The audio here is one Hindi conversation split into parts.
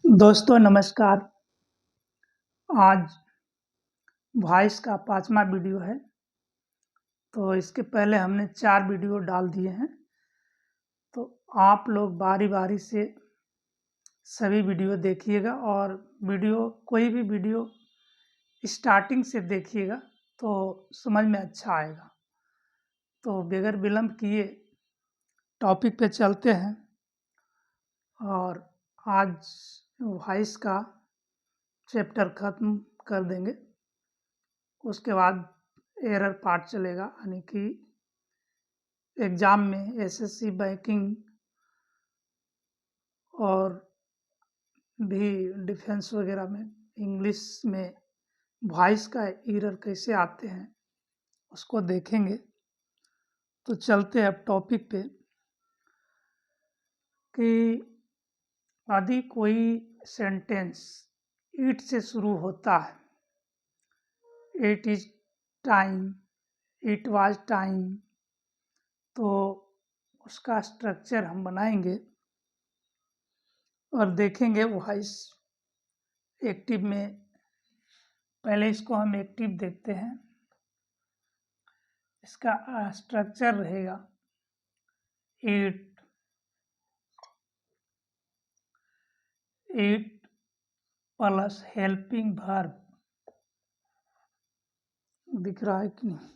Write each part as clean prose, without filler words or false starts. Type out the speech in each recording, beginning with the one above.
दोस्तों नमस्कार। आज वॉइस का 5वां वीडियो है। तो इसके पहले हमने 4 वीडियो डाल दिए हैं। तो आप लोग बारी-बारी से सभी वीडियो देखिएगा और कोई भी वीडियो स्टार्टिंग से देखिएगा तो समझ में अच्छा आएगा। तो बगैर विलंब किए टॉपिक पे चलते हैं और आज वॉइस का चैप्टर ख़त्म कर देंगे। उसके बाद एरर पार्ट चलेगा, यानी कि एग्ज़ाम में एसएससी बैंकिंग और भी डिफेंस वगैरह में इंग्लिश में वॉइस का एरर कैसे आते हैं उसको देखेंगे। तो चलते हैं अब टॉपिक पे कि यदि कोई सेंटेंस इट से शुरू होता है, it is time, it was time, तो उसका स्ट्रक्चर हम बनाएंगे और देखेंगे वॉइस एक्टिव में। पहले इसको हम एक्टिव देखते हैं। इसका स्ट्रक्चर रहेगा इट प्लस हेल्पिंग वर्ब। दिख रहा है कि नहीं?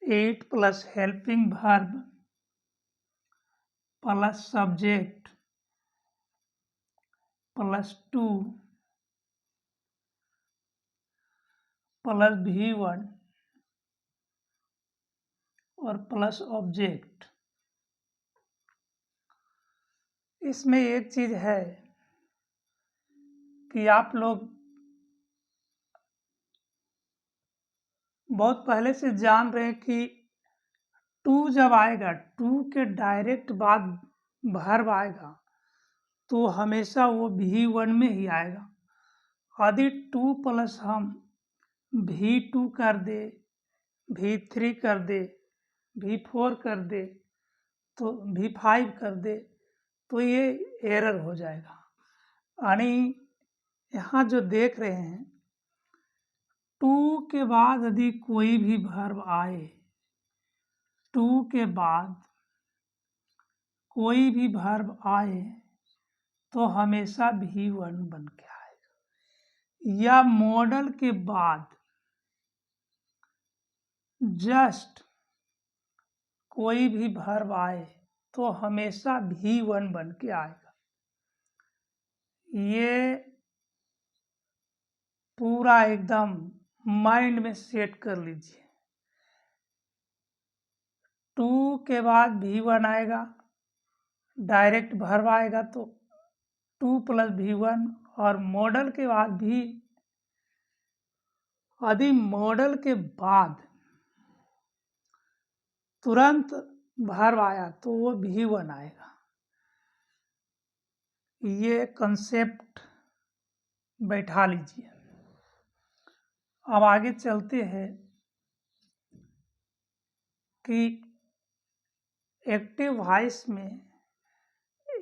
It plus helping verb plus subject plus to plus V1 और प्लस ऑब्जेक्ट। इसमें एक चीज है कि आप लोग बहुत पहले से जान रहे हैं कि टू जब आएगा, टू के डायरेक्ट बाद वर्ब आएगा तो हमेशा वो V1 में ही आएगा। यदि टू प्लस हम V2 कर दे, V3 कर दे, V4 कर दे, तो V5 कर दे, तो ये एरर हो जाएगा। यानी यहाँ जो देख रहे हैं, टू के बाद यदि कोई भी वर्ब आए, टू के बाद कोई भी वर्ब आए तो हमेशा V1 बन के आएगा। या मॉडल के बाद जस्ट कोई भी वर्ब आए तो हमेशा V1 बन के आएगा। ये पूरा एकदम माइंड में सेट कर लीजिए। टू के बाद V1 आएगा, डायरेक्ट वर्ब आएगा तो टू प्लस V1, और मॉडल के बाद भी यदि मॉडल के बाद तुरंत वर्ब आया तो वो V1 आएगा। ये कंसेप्ट बैठा लीजिए। अब आगे चलते हैं कि एक्टिव वॉइस में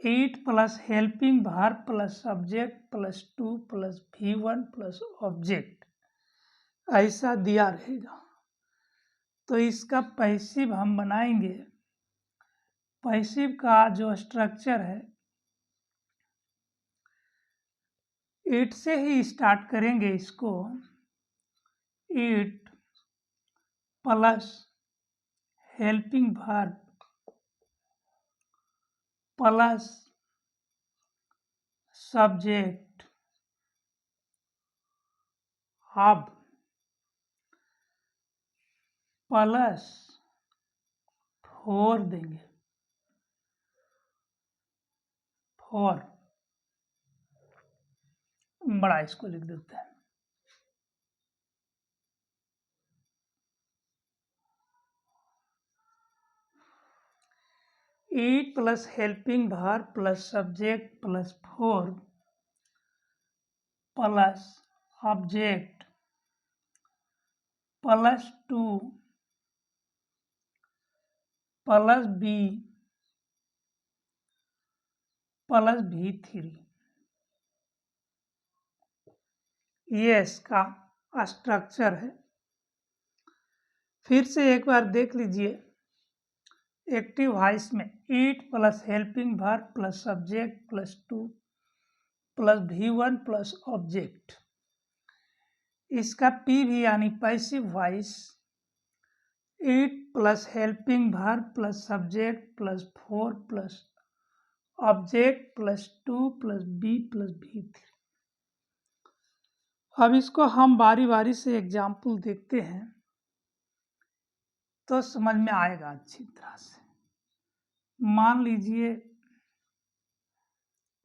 it plus helping verb plus subject plus to plus V1 plus object ऐसा दिया रहेगा। तो इसका पैसिव हम बनाएंगे। पैसिव का जो स्ट्रक्चर है, इट से ही स्टार्ट करेंगे इसको। It plus helping verb plus subject. अब प्लस 4 देंगे, 4 बड़ा इसको लिख देते हैं। It plus helping verb plus subject plus 4 plus object plus 2 plus B plus V3। ये इसका स्ट्रक्चर है। फिर से एक बार देख लीजिए। एक्टिव वॉइस में it plus helping verb plus subject plus to plus V1 plus object. इसका P भी यानी passive voice it plus helping verb plus subject plus 4 plus object plus 2 plus B plus V3। अब इसको हम बारी बारी से एग्जाम्पल देखते हैं तो समझ में आएगा अच्छी तरह से। मान लीजिए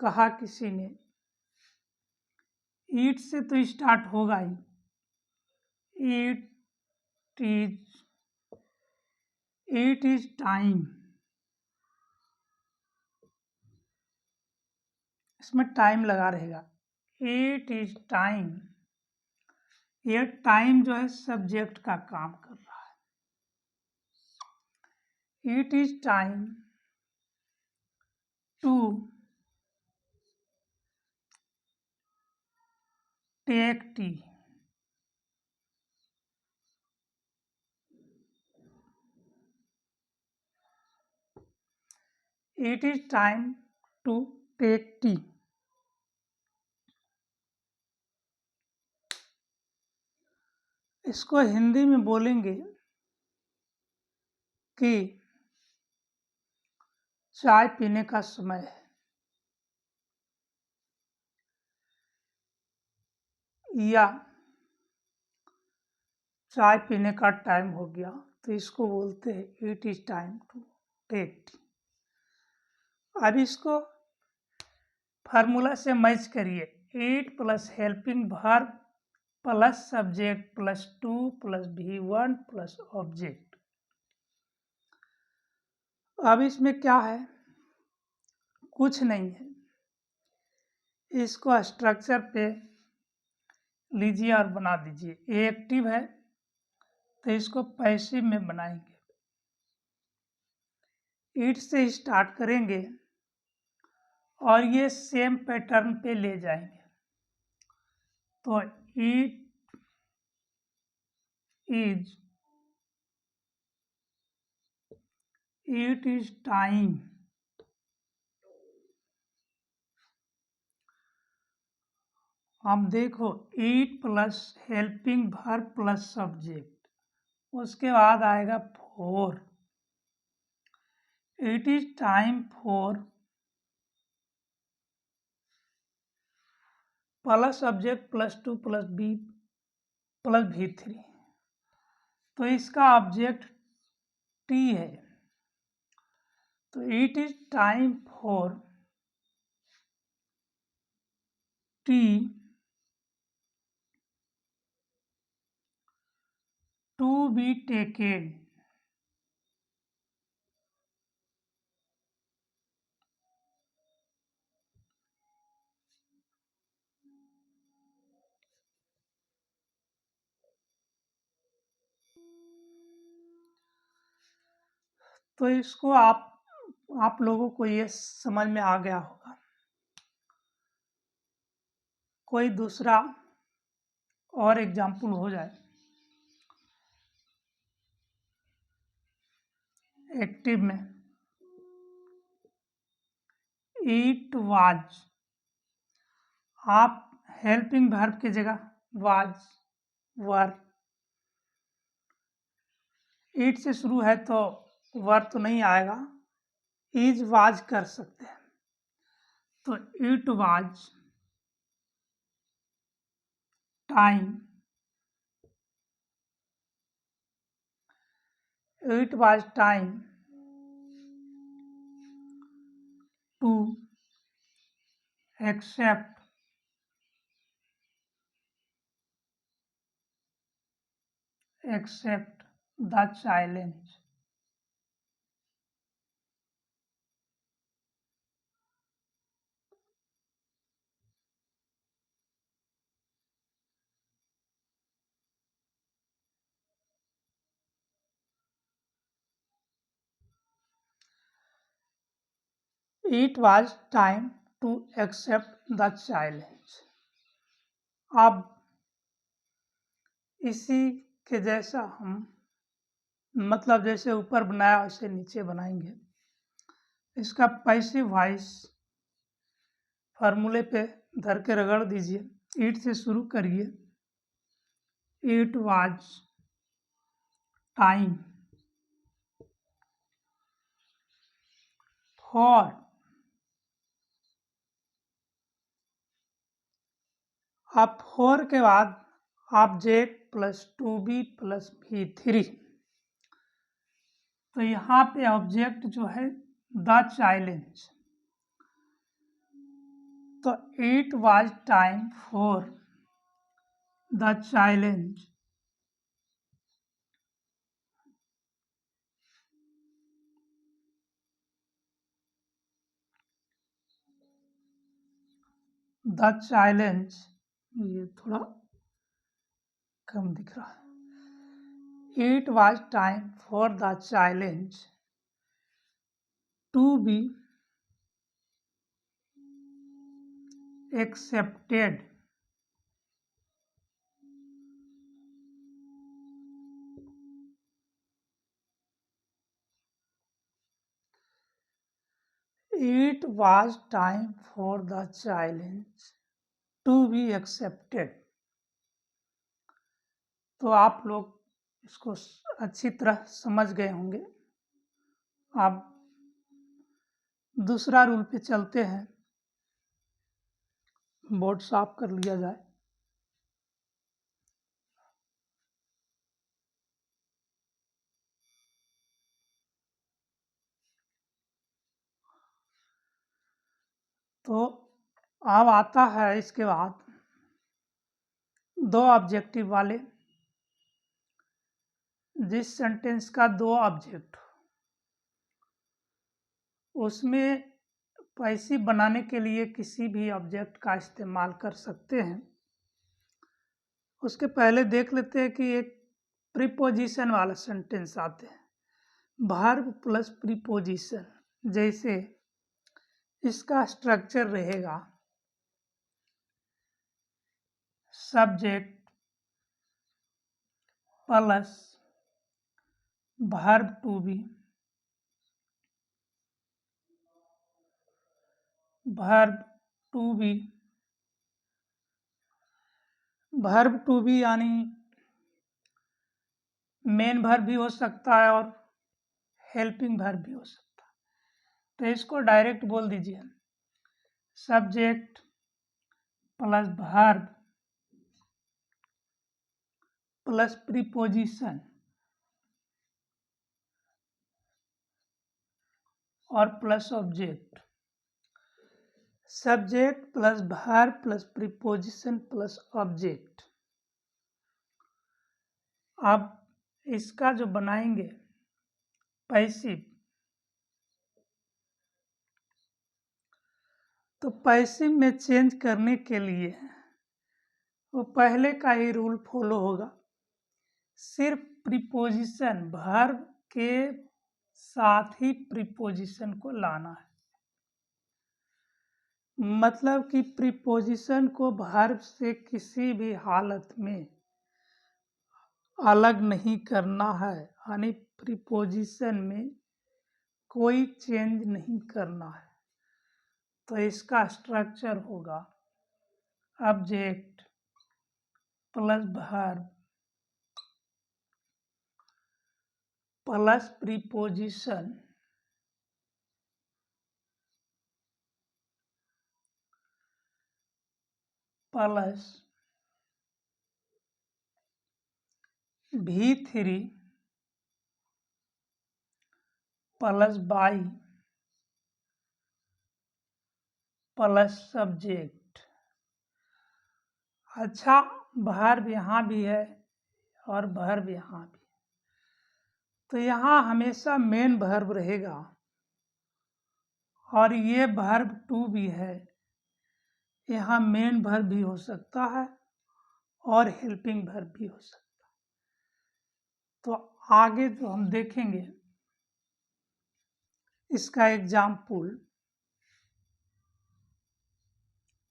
कहा किसी ने ईट से तो स्टार्ट होगा ही। It is time. इसमें टाइम लगा रहेगा। It is time. यह टाइम जो है सब्जेक्ट का काम कर रहा है। It is time to take tea. It is time to take tea. इसको हिंदी में बोलेंगे कि चाय पीने का समय है, या चाय पीने का टाइम हो गया, तो इसको बोलते हैं it is time to take tea. अब इसको फार्मूला से मैच करिए। It plus helping verb plus subject plus 2 plus V1 plus object. अब इसमें क्या है? कुछ नहीं है। इसको स्ट्रक्चर पे लीजिए और बना दीजिए। ये एक्टिव है तो इसको पैसिव में बनाएंगे। ईट से स्टार्ट करेंगे और ये सेम पैटर्न पे ले जाएंगे। तो ईट इज टाइम। अब देखो it plus helping verb plus subject, उसके बाद आएगा 4। It is time for plus subject plus 2 plus B plus V3। तो इसका ऑब्जेक्ट T है। तो it is time for T to be taken. तो इसको आप लोगों को ये समझ में आ गया होगा। कोई दूसरा और एग्जाम्पल हो जाए। एक्टिव में इट वाज, आप हेल्पिंग वर्ब की जगह वाज वर। इट से शुरू है तो वर तो नहीं आएगा, इज वाज कर सकते हैं। तो it was time, it was time to accept the challenge। It was time to accept the challenge। अब इसी के जैसा हम मतलब जैसे ऊपर बनाया वैसे नीचे बनाएंगे। इसका पैसिव वॉइस फार्मूले पे धर के रगड़ दीजिए। इट से शुरू करिए। इट वाज टाइम फॉर अब 4 के बाद object plus to be plus V3। तो यहाँ पे ऑब्जेक्ट जो है द चैलेंज, तो it was time for the challenge the challenge, ये थोड़ा कम दिख रहा है। It was time for the challenge to be accepted it was time for the challenge to be accepted। तो आप लोग इसको अच्छी तरह समझ गए होंगे। अब दूसरा रूल पे चलते हैं। बोर्ड साफ कर लिया जाए। तो अब आता है इसके बाद दो ऑब्जेक्टिव वाले। जिस सेंटेंस का दो ऑब्जेक्ट उसमें पैसिव बनाने के लिए किसी भी ऑब्जेक्ट का इस्तेमाल कर सकते हैं। उसके पहले देख लेते हैं कि एक प्रीपोजिशन वाला सेंटेंस आते हैं, वर्ब प्लस प्रीपोजिशन। जैसे इसका स्ट्रक्चर रहेगा subject plus verb to be, verb to be यानी मेन वर्ब भी हो सकता है और हेल्पिंग वर्ब भी हो सकता है। तो इसको डायरेक्ट बोल दीजिए subject plus verb plus preposition और plus object. Subject plus verb plus preposition plus object. अब इसका जो बनाएंगे पैसिव, तो पैसिव में चेंज करने के लिए वो पहले का ही रूल फॉलो होगा। सिर्फ प्रीपोजिशन वर्ब के साथ ही प्रीपोजिशन को लाना है। मतलब कि प्रीपोजिशन को वर्ब से किसी भी हालत में अलग नहीं करना है, यानी प्रीपोजिशन में कोई चेंज नहीं करना है। तो इसका स्ट्रक्चर होगा object plus verb plus preposition plus V3 plus by plus subject. अच्छा, वर्ब यहाँ भी है और वर्ब यहाँ भी, तो यहाँ हमेशा मेन वर्ब रहेगा और ये वर्ब टू भी है। यहाँ मेन वर्ब भी हो सकता है और हेल्पिंग वर्ब भी हो सकता है। तो आगे जो हम देखेंगे इसका एग्जाम्पल,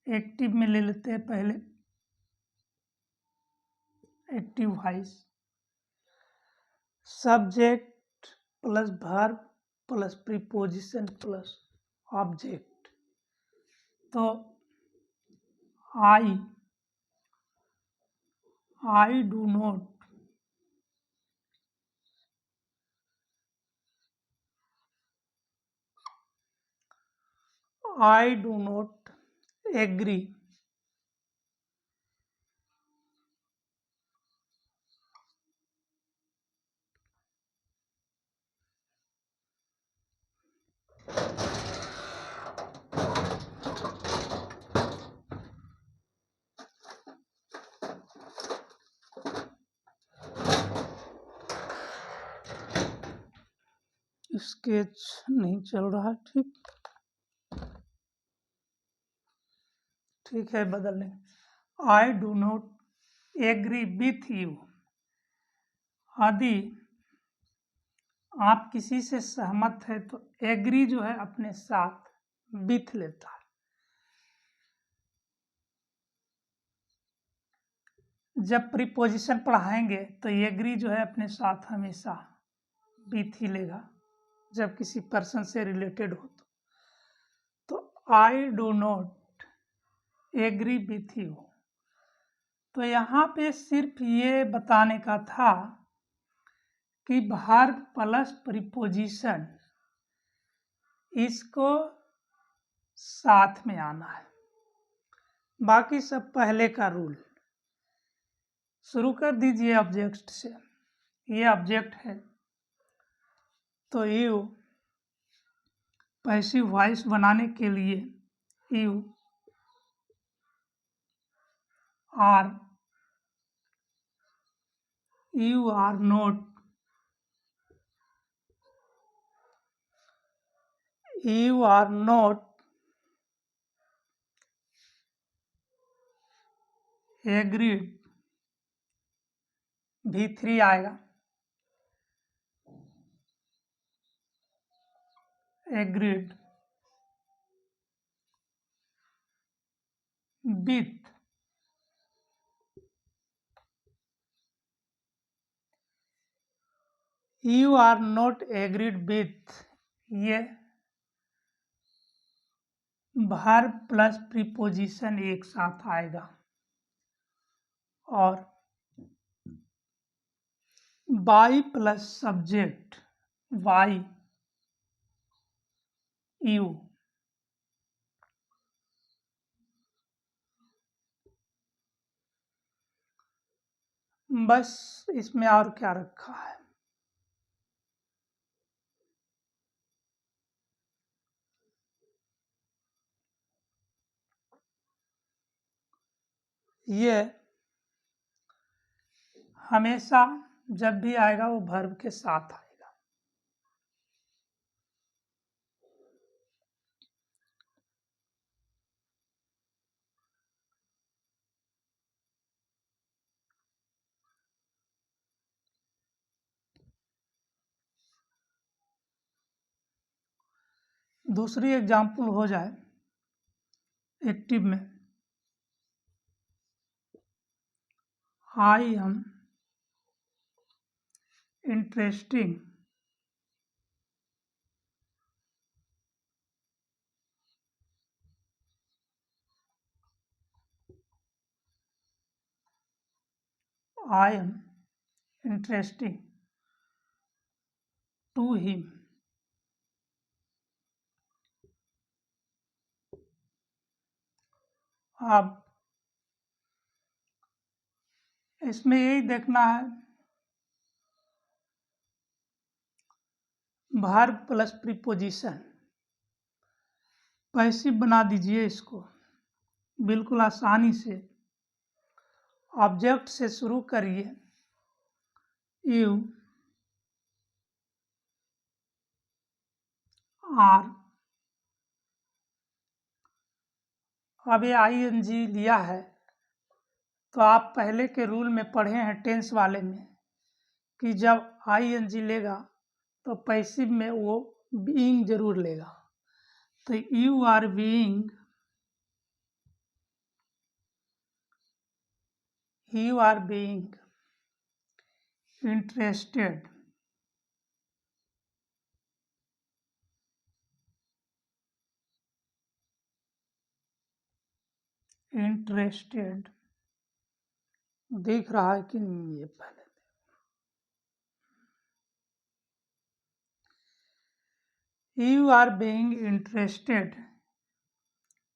एक्टिव में ले लेते हैं पहले, active voice, subject plus verb plus preposition plus object. तो I do not, I do not agree, sketch नहीं चल रहा, ठीक है, बदल लें। I do not agree with you, यदि आप किसी से सहमत है तो एग्री जो है अपने साथ विथ लेता है। जब प्रीपोजिशन पढ़ाएंगे तो एग्री जो है अपने साथ हमेशा विथ ही लेगा, जब किसी पर्सन से रिलेटेड हो तो I do not agree with you. तो यहाँ पे सिर्फ ये बताने का था कि वर्ब प्लस प्रीपोजिशन इसको साथ में आना है, बाकी सब पहले का रूल। शुरू कर दीजिए ऑब्जेक्ट से, ये ऑब्जेक्ट है तो यू पैसिव वॉइस बनाने के लिए you are not agreed, V3 आएगा, agreed with, you are not agreed with, ये वर्ब प्लस प्रीपोजिशन एक साथ आएगा। और by plus subject by you, बस इसमें और क्या रखा है। ये हमेशा जब भी आएगा वो वर्ब के साथ आएगा। दूसरी एग्जाम्पल हो जाए एक्टिव में, I am interesting I am interesting to him। अब इसमें यही देखना है वर्ब प्लस प्रीपोजिशन, पैसिव बना दीजिए इसको बिल्कुल आसानी से। ऑब्जेक्ट से शुरू करिए, यू आर, अब ये ING लिया है तो आप पहले के रूल में पढ़े हैं टेंस वाले में कि जब ING लेगा तो पैसिव में वो बीइंग जरूर लेगा। तो you are being you are being interested दिख रहा है कि नहीं? ये पहले you are being interested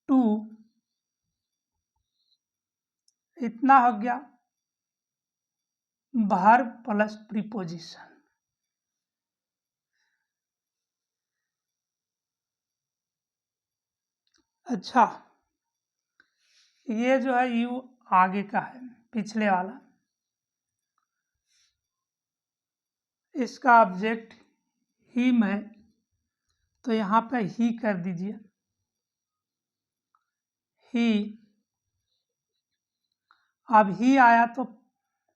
to, इतना हो गया verb प्लस प्रीपोजिशन। अच्छा, ये जो है यू आगे का है, पिछले वाला, इसका ऑब्जेक्ट हिम है, तो यहाँ पे ही कर दीजिए, ही। अब ही आया तो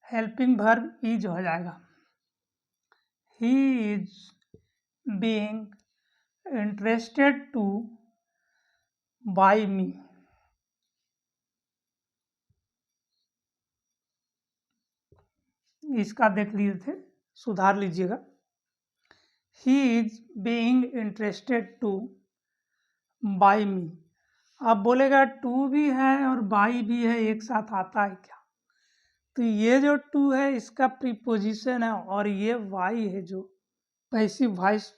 हेल्पिंग वर्ब इज हो जाएगा। He is being interested to buy me. इसका देख लिए थे, सुधार लीजिएगा। He is being interested to buy me. अब बोलेगा टू भी है और बाई भी है, एक साथ आता है क्या? तो ये जो टू है इसका प्रीपोजिशन है, और ये वाई है जो पैसिव वॉइस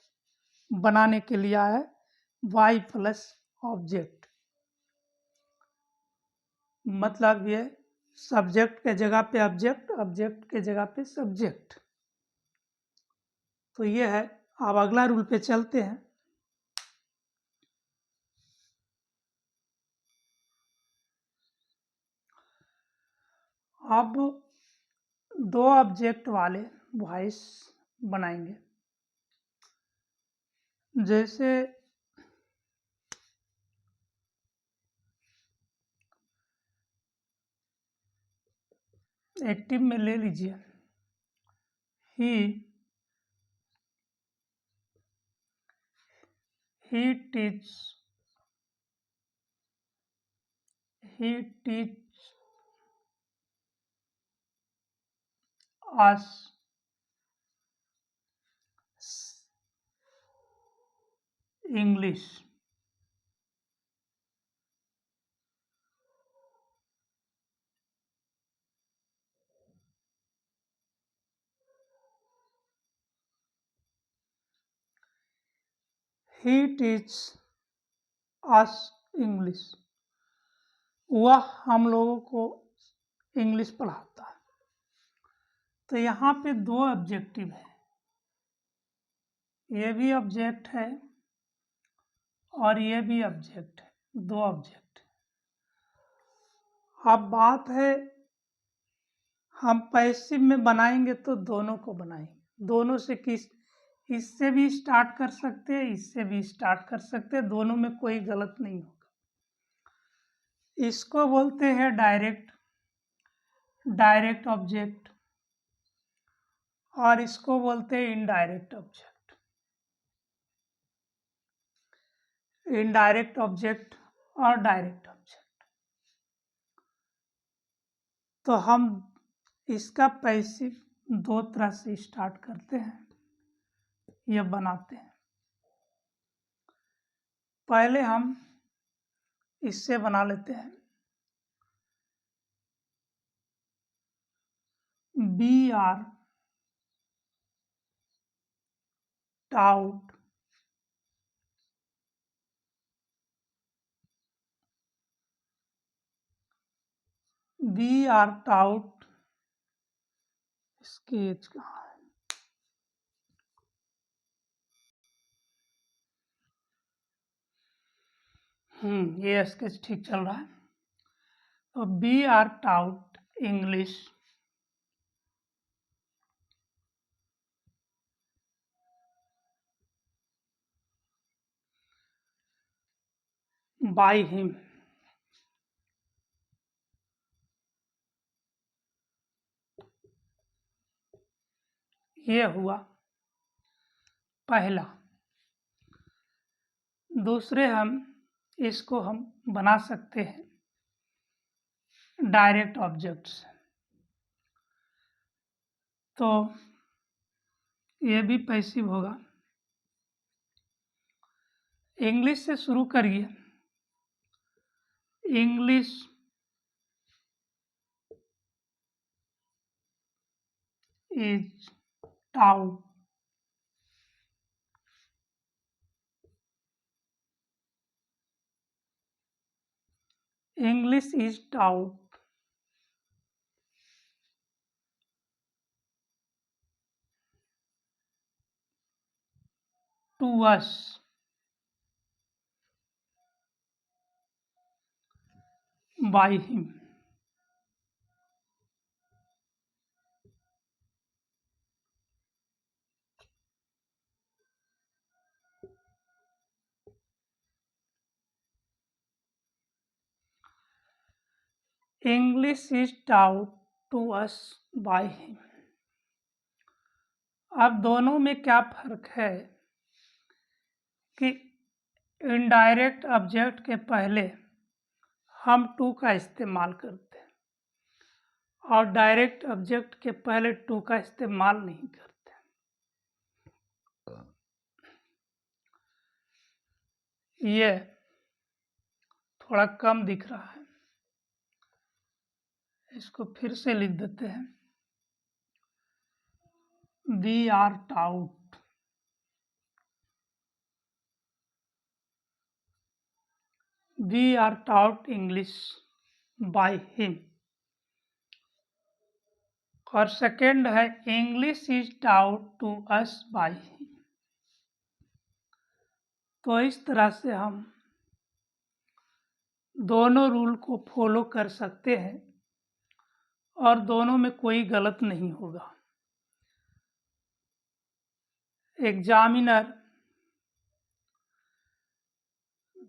बनाने के लिए आया है, वाई प्लस ऑब्जेक्ट। मतलब ये सब्जेक्ट के जगह पे ऑब्जेक्ट, ऑब्जेक्ट के जगह पे सब्जेक्ट। तो ये है। अब अगला रूल पे चलते हैं। अब दो ऑब्जेक्ट वाले वॉइस बनाएंगे। जैसे एक्टिव में ले लीजिए, ही teach us English. He teaches us English. वह हम लोगों को इंग्लिश पढ़ाता है। तो यहाँ पे दो ऑब्जेक्टिव है, ये भी ऑब्जेक्ट है और ये भी ऑब्जेक्ट है, दो ऑब्जेक्ट। अब बात है, हम पैसिव में बनाएंगे तो दोनों को बनाएंगे, दोनों से किस, इससे भी स्टार्ट कर सकते हैं, इससे भी स्टार्ट कर सकते हैं, दोनों में कोई गलत नहीं होगा। इसको बोलते हैं डायरेक्ट ऑब्जेक्ट, और इसको बोलते हैं इनडायरेक्ट ऑब्जेक्ट। इनडायरेक्ट ऑब्जेक्ट और डायरेक्ट ऑब्जेक्ट। तो हम इसका पैसिव दो तरह से स्टार्ट करते हैं, यह बनाते हैं। पहले हम इससे बना लेते हैं, बी आर टाउट स्केच कहाँ है? ये स्केच ठीक चल रहा है। तो we are taught English by him. ये हुआ पहला। दूसरे इसको हम बना सकते हैं डायरेक्ट ऑब्जेक्ट्स। तो ये भी पैसिव होगा। इंग्लिश से शुरू करिए। English is taught. English is taught to us by him. English is taught to us by him. अब दोनों में क्या फर्क है कि इनडायरेक्ट ऑब्जेक्ट के पहले हम टू का इस्तेमाल करते हैं और डायरेक्ट ऑब्जेक्ट के पहले टू का इस्तेमाल नहीं करते। ये थोड़ा कम दिख रहा है, इसको फिर से लिख देते हैं। We are taught English by him। और सेकेंड है English is taught to us by him. तो इस तरह से हम दोनों रूल को फॉलो कर सकते हैं और दोनों में कोई गलत नहीं होगा। एग्जामिनर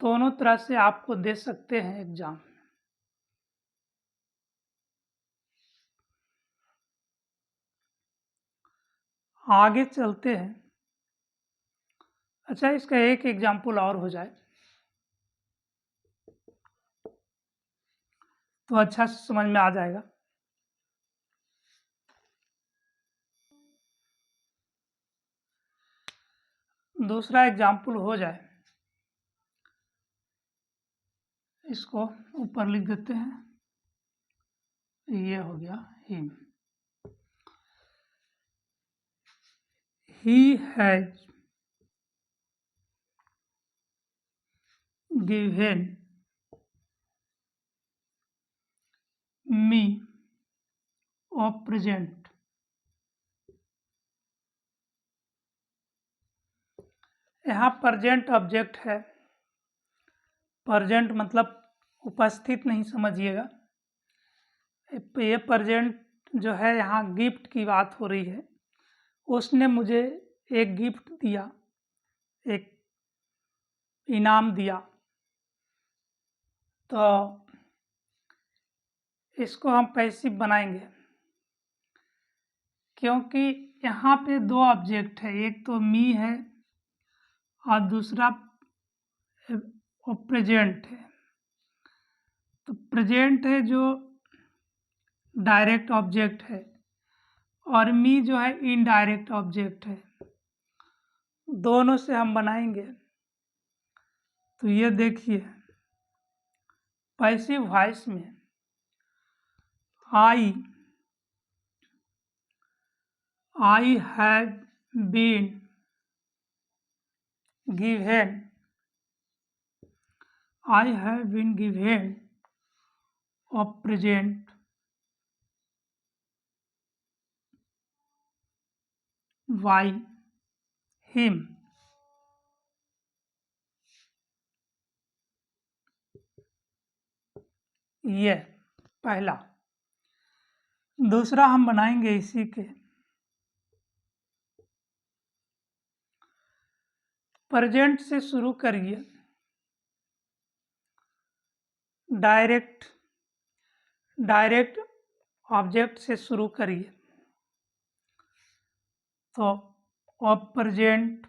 दोनों तरह से आपको दे सकते हैं एग्जाम। आगे चलते हैं। अच्छा, इसका एक एग्जाम्पल और हो जाए तो अच्छा से समझ में आ जाएगा। दूसरा एग्जाम्पल हो जाए, इसको ऊपर लिख देते हैं। ये हो गया him. He has given me of present. यहाँ प्रेजेंट ऑब्जेक्ट है। प्रेजेंट मतलब उपस्थित नहीं समझिएगा। ये प्रेजेंट जो है यहाँ गिफ्ट की बात हो रही है। उसने मुझे एक गिफ्ट दिया, एक इनाम दिया। तो इसको हम पैसिव बनाएंगे क्योंकि यहाँ पे दो ऑब्जेक्ट है, एक तो मी है और दूसरा प्रेजेंट है। तो प्रेजेंट है जो डायरेक्ट ऑब्जेक्ट है और मी जो है इनडायरेक्ट ऑब्जेक्ट है। दोनों से हम बनाएंगे। तो ये देखिए, पैसिव वॉइस में I have been given of present by him। ये पहला। दूसरा हम बनाएंगे इसी के। प्रेजेंट से शुरू करिए। डायरेक्ट ऑब्जेक्ट से शुरू करिए। तो of present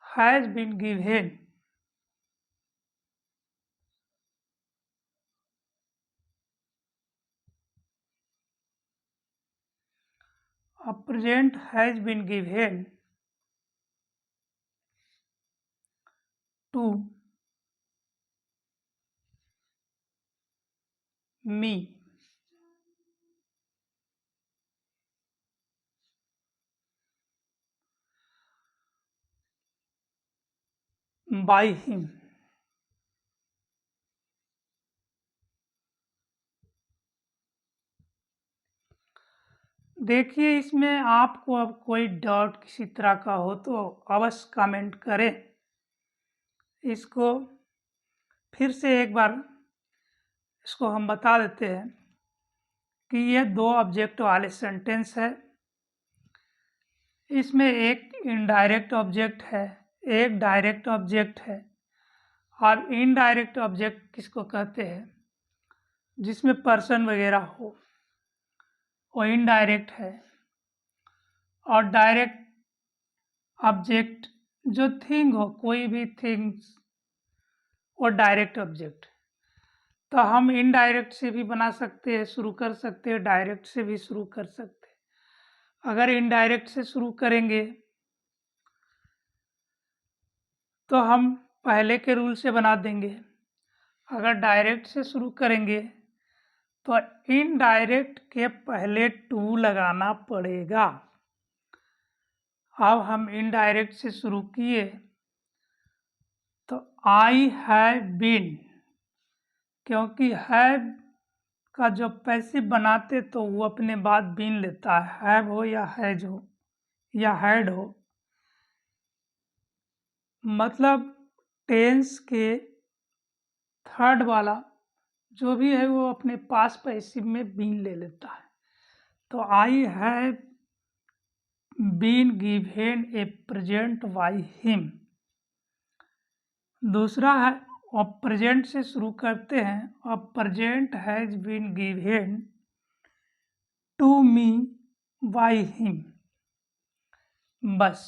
has been given A present has been given to me by him. देखिए, इसमें आपको अब कोई डाउट किसी तरह का हो तो अवश्य कमेंट करें। इसको फिर से एक बार इसको हम बता देते हैं कि ये दो ऑब्जेक्ट वाले सेंटेंस है। इसमें एक इनडायरेक्ट ऑब्जेक्ट है, एक डायरेक्ट ऑब्जेक्ट है। और इनडायरेक्ट ऑब्जेक्ट किसको कहते हैं? जिसमें पर्सन वगैरह हो, वो इनडायरेक्ट है। और डायरेक्ट ऑब्जेक्ट जो थिंग हो, कोई भी थिंग्स, वो डायरेक्ट ऑब्जेक्ट। तो हम इनडायरेक्ट से भी बना सकते हैं, शुरू कर सकते हैं, डायरेक्ट से भी शुरू कर सकते हैं। अगर इनडायरेक्ट से शुरू करेंगे तो हम पहले के रूल से बना देंगे। अगर डायरेक्ट से शुरू करेंगे तो इनडायरेक्ट के पहले टू लगाना पड़ेगा। अब हम इनडायरेक्ट से शुरू किए तो आई हैव बीन, क्योंकि हैव का जो पैसिव बनाते तो वो अपने बाद बीन लेता है, हैव हो या हैज हो या हैड हो। मतलब टेंस के थर्ड वाला जो भी है वो अपने पास पैसिव में बीन ले लेता है। तो I have been given a present by him. दूसरा है, अब प्रेजेंट से शुरू करते हैं। अब present has been given to me by him. बस,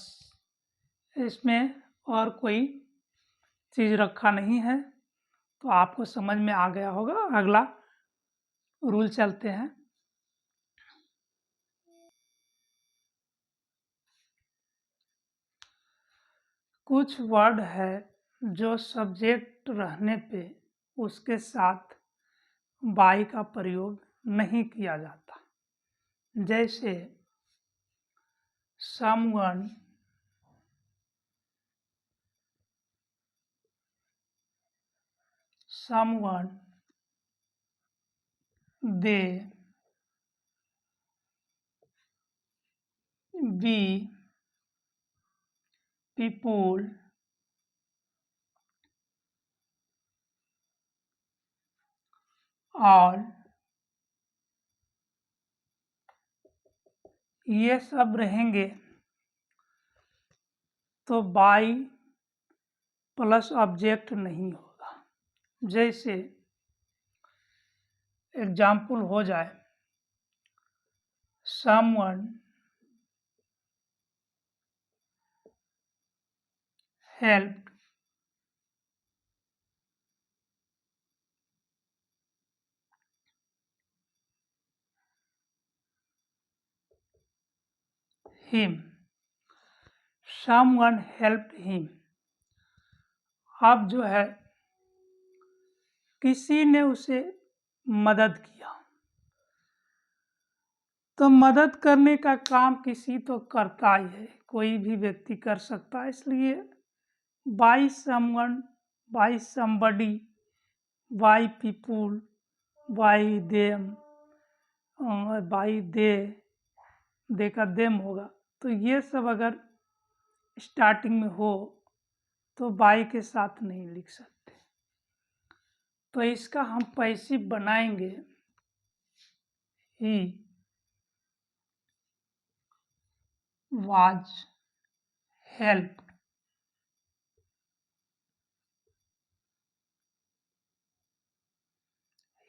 इसमें और कोई चीज रखा नहीं है। तो आपको समझ में आ गया होगा। अगला रूल चलते हैं। कुछ वर्ड है जो सब्जेक्ट रहने पे उसके साथ बाई का प्रयोग नहीं किया जाता। जैसे someone, they, we, people, all, ये सब रहेंगे तो बाई प्लस ऑब्जेक्ट नहीं होगा। जैसे एग्जाम्पल हो जाए, someone helped him, someone helped him। अब जो है किसी ने उसे मदद किया, तो मदद करने का काम किसी तो करता ही है, कोई भी व्यक्ति कर सकता है। इसलिए by someone, by somebody, by people, by them, by they का देम होगा। तो ये सब अगर स्टार्टिंग में हो तो बाय के साथ नहीं लिख सकते। तो इसका हम पैसिव बनाएंगे ही was helped,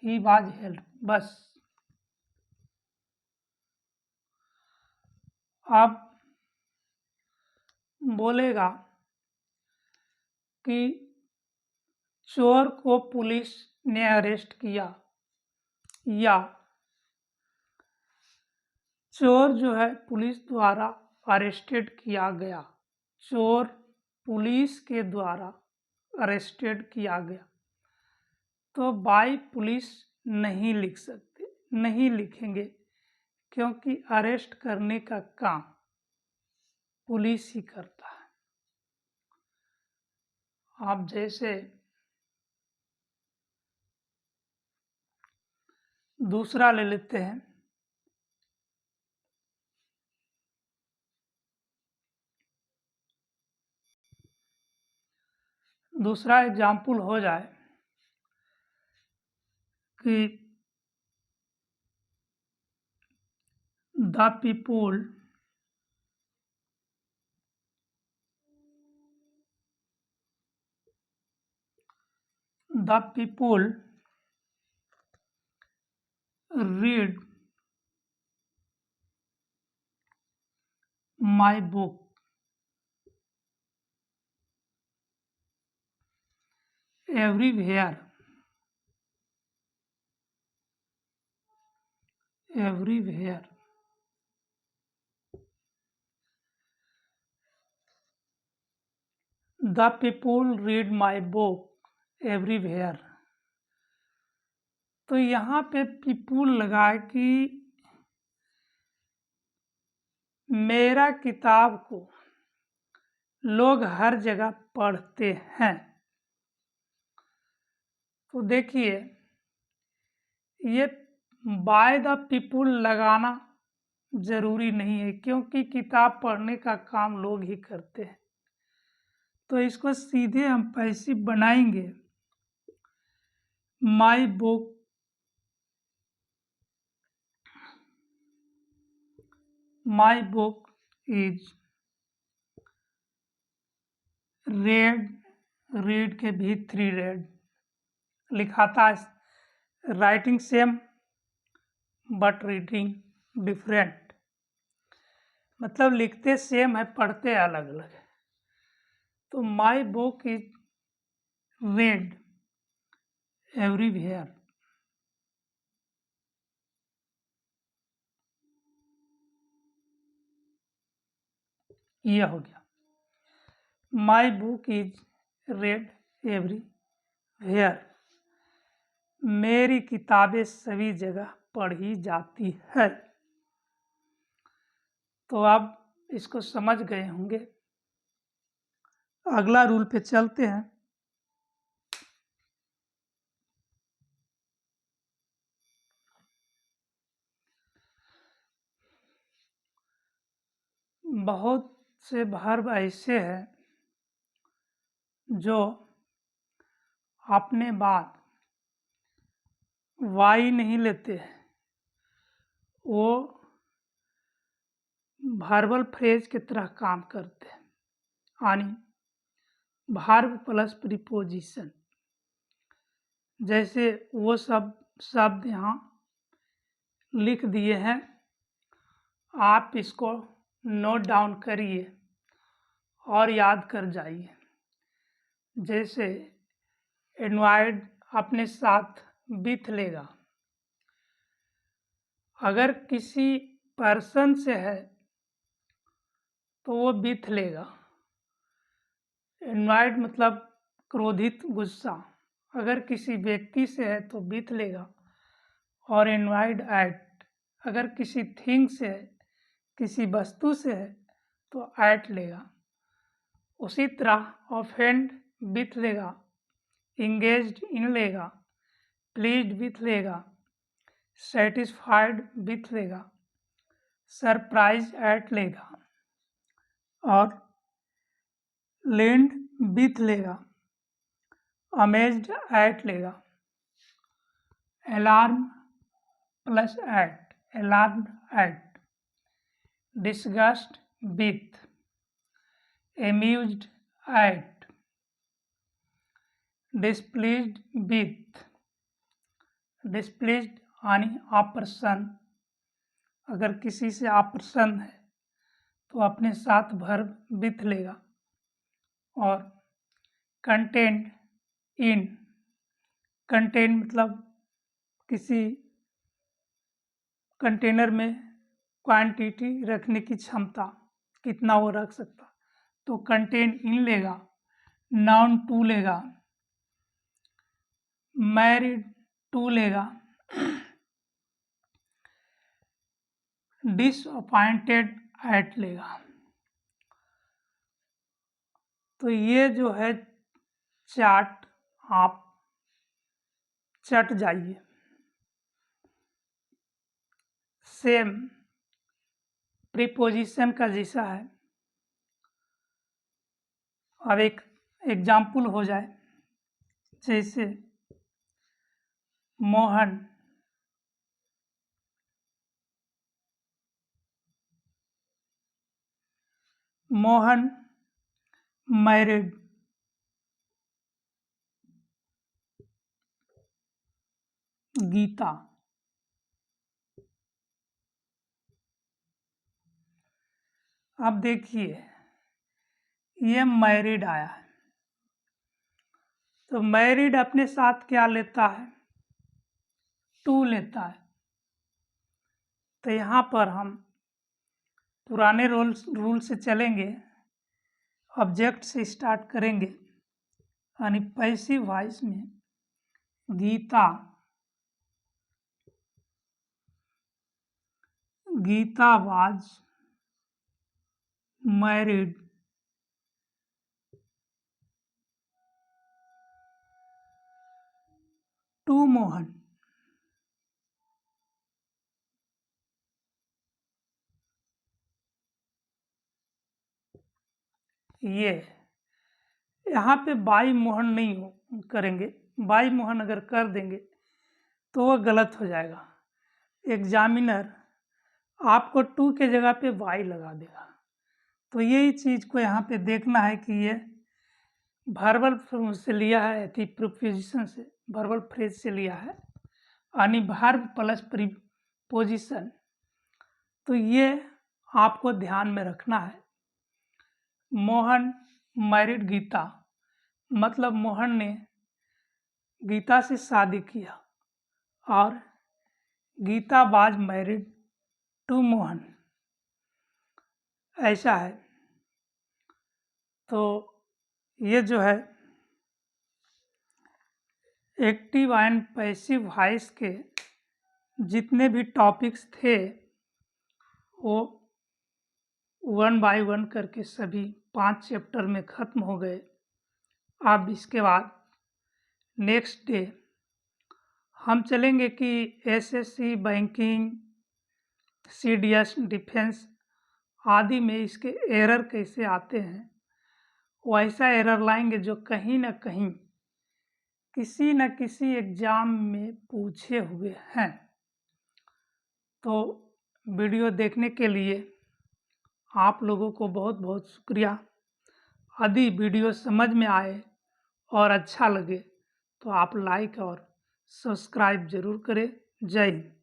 he was helped। बस। अब बोलेगा कि चोर को पुलिस ने अरेस्ट किया, या चोर जो है पुलिस द्वारा अरेस्टेड किया गया। चोर पुलिस के द्वारा अरेस्टेड किया गया। तो बाय पुलिस नहीं लिख सकते, नहीं लिखेंगे, क्योंकि अरेस्ट करने का काम पुलिस ही करता है। आप जैसे दूसरा ले लेते हैं। दूसरा एग्जाम्पल हो जाए कि the people read my book everywhere the people read my book everywhere। तो यहाँ पे पीपुल लगा कि मेरा किताब को लोग हर जगह पढ़ते हैं। तो देखिए, ये बाय द पीपुल लगाना जरूरी नहीं है, क्योंकि किताब पढ़ने का काम लोग ही करते हैं। तो इसको सीधे हम पैसिव बनाएंगे। माई बुक इज रेड के भी 3 रेड लिखा था। Writing same but reading different, मतलब लिखते सेम है, पढ़ते अलग अलग है। तो my book is red everywhere. यह हो गया, my book is red everywhere. मेरी किताबें सभी जगह पढ़ी जाती है। तो आप इसको समझ गए होंगे। अगला रूल पे चलते हैं। बहुत से वर्ब ऐसे हैं जो अपने बाद वाई नहीं लेते हैं, वो वर्बल फ्रेज की तरह काम करते हैं, यानी वर्ब प्लस प्रीपोजिशन। जैसे वो सब शब्द यहाँ लिख दिए हैं, आप इसको नोट डाउन करिए और याद कर जाइए। जैसे इनवाइट अपने साथ विथ लेगा, अगर किसी पर्सन से है तो वो विथ लेगा। इनवाइट मतलब क्रोधित, गुस्सा। अगर किसी व्यक्ति से है तो विथ लेगा। और इनवाइट एट, अगर किसी थिंग से है, किसी वस्तु से है तो एट लेगा। उसी तरह ऑफेंड विथ लेगा, इंगेज्ड इन लेगा, प्लीज्ड विथ लेगा, सेटिस्फाइड विथ लेगा, सरप्राइज एट लेगा, और लेंड विथ लेगा, अमेज्ड एट लेगा, alarm plus at, alarmed at, disgust with, amused at, displeased with, displeased यानी अप्रसन्न। अगर किसी से अप्रसन्न है तो अपने साथ वर्ब विथ लेगा। और कंटेंट इन, कंटेन मतलब किसी कंटेनर में क्वांटिटी रखने की क्षमता कितना वो रख सकता, तो कंटेन इन लेगा, नाउन टू लेगा, मैरिड टू लेगा, डिसअपॉइंटेड एट लेगा। तो ये जो है चार्ट आप चट जाइए। सेम प्रीपोजिशन का जैसा है। अब एक एग्जाम्पल हो जाए, जैसे मोहन मैरिड गीता। अब देखिए ये मैरिड आया है, तो मैरिड अपने साथ क्या लेता है, टू लेता है। तो यहाँ पर हम पुराने रूल से चलेंगे, ऑब्जेक्ट से स्टार्ट करेंगे, यानी पैसिव वॉइस में Geeta was married to Mohan. ये यहाँ पे बाई मोहन नहीं करेंगे, बाई मोहन अगर कर देंगे तो वो गलत हो जाएगा। एग्जामिनर आपको टू के जगह पे बाई लगा देगा। तो यही चीज़ को यहाँ पे देखना है कि ये वर्बल से लिया है, थी प्रीपोजिशन से, वर्बल फ्रेज से लिया है, यानी वर्ब प्लस प्रीपोजिशन। तो ये आपको ध्यान में रखना है। मोहन मैरिड गीता, मतलब मोहन ने गीता से शादी किया, और Geeta was married to Mohan, ऐसा है। तो ये जो है एक्टिव एंड पैसिव वॉइस के जितने भी टॉपिक्स थे वो 1 बाय 1 करके सभी 5 चैप्टर में ख़त्म हो गए। अब इसके बाद नेक्स्ट डे हम चलेंगे कि एसएससी, बैंकिंग, सीडीएस, डिफेंस आदि में इसके एरर कैसे आते हैं। वैसा एरर लाएंगे जो कहीं ना कहीं किसी न किसी एग्जाम में पूछे हुए हैं। तो वीडियो देखने के लिए आप लोगों को बहुत बहुत शुक्रिया। यदि वीडियो समझ में आए और अच्छा लगे तो आप लाइक और सब्सक्राइब जरूर करें। जय हिंद।